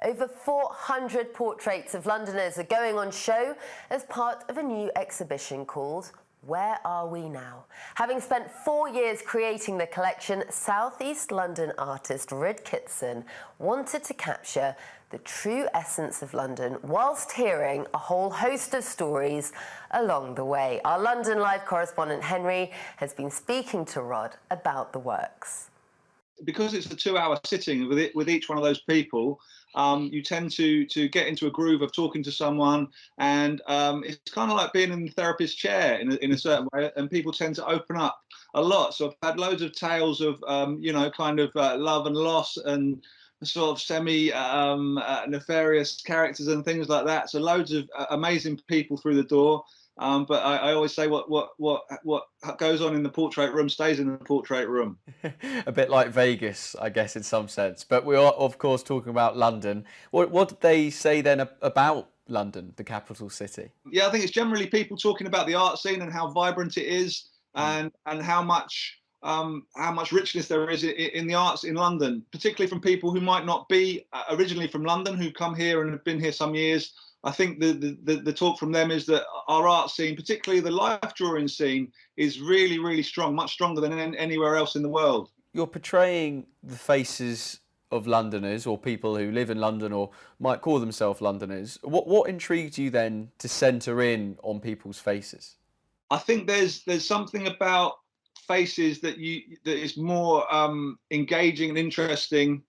Over 400 portraits of Londoners are going on show as part of a new exhibition called Where Are We Now? Having spent 4 years creating the collection, South East London artist Kitson wanted to capture the true essence of London whilst hearing a whole host of stories along the way. Our London Live correspondent Henry has been speaking to Rod about the works. Because it's a 2-hour sitting with each one of those people, you tend to get into a groove of talking to someone, and it's kind of like being in the therapist's chair in a certain way, and people tend to open up a lot. So I've had loads of tales of love and loss and sort of semi nefarious characters and things like that. So loads of amazing people through the door. But I always say what goes on in the portrait room stays in the portrait room. A bit like Vegas, I guess, in some sense. But we are, of course, talking about London. What did they say then about London, the capital city? Yeah, I think it's generally people talking about the art scene and how vibrant it is, and how much richness there is in the arts in London, particularly from people who might not be originally from London, who come here and have been here some years. I think the talk from them is that our art scene, particularly the life drawing scene, is really, really strong, much stronger than anywhere else in the world. You're portraying the faces of Londoners, or people who live in London or might call themselves Londoners. What intrigued you then to centre in on people's faces? I think there's something about faces that is more engaging and interesting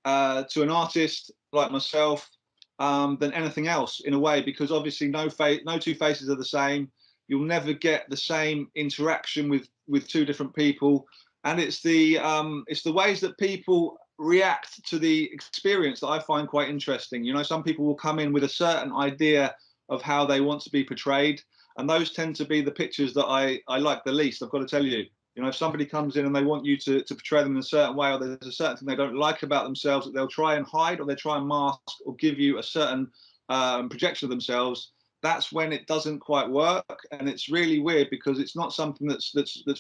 to an artist like myself than anything else, in a way, because obviously no two faces are the same. You'll never get the same interaction with two different people, and it's the ways that people react to the experience that I find quite interesting. You know, some people will come in with a certain idea of how they want to be portrayed, and those tend to be the pictures that I like the least, I've got to tell you. You know, if somebody comes in and they want you to portray them in a certain way, or there's a certain thing they don't like about themselves that they'll try and hide, or they try and mask, or give you a certain projection of themselves, that's when it doesn't quite work. And it's really weird, because it's not something that's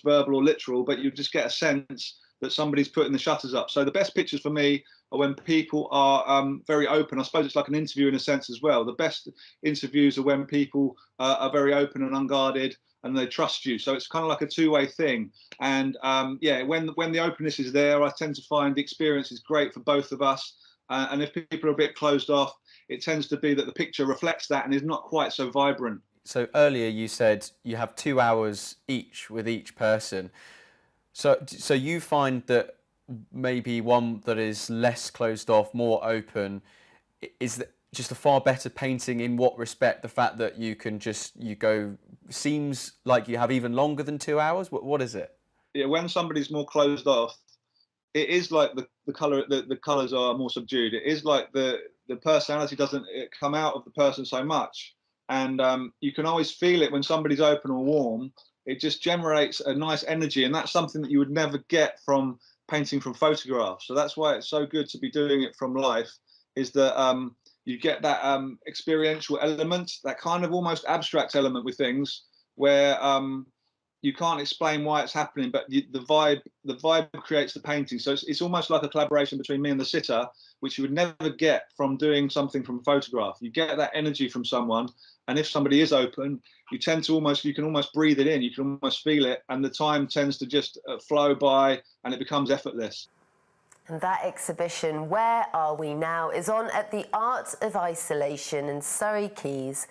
verbal or literal, but you just get a sense that somebody's putting the shutters up. So the best pictures for me are when people are very open. I suppose it's like an interview in a sense as well. The best interviews are when people are very open and unguarded, and they trust you. So it's kind of like a two-way thing. And yeah, when the openness is there, I tend to find the experience is great for both of us. And if people are a bit closed off, it tends to be that the picture reflects that and is not quite so vibrant. So earlier you said you have 2 hours each with each person. So you find that maybe one that is less closed off, more open, is just a far better painting? In what respect? The fact that you go seems like you have even longer than 2 hours? What is it? Yeah, when somebody's more closed off, it is like the colours are more subdued. It is like the personality doesn't come out of the person so much, and you can always feel it when somebody's open or warm. It just generates a nice energy, and that's something that you would never get from painting from photographs. So that's why it's so good to be doing it from life, is that you get that experiential element, that kind of almost abstract element with things, where you can't explain why it's happening, but the vibe creates the painting. So it's almost like a collaboration between me and the sitter, which you would never get from doing something from a photograph. You get that energy from someone, and if somebody is open, you can almost breathe it in, you can almost feel it, and the time tends to just flow by, and it becomes effortless. And that exhibition, Where Are We Now, is on at the Art of Isolation in Surrey Quays.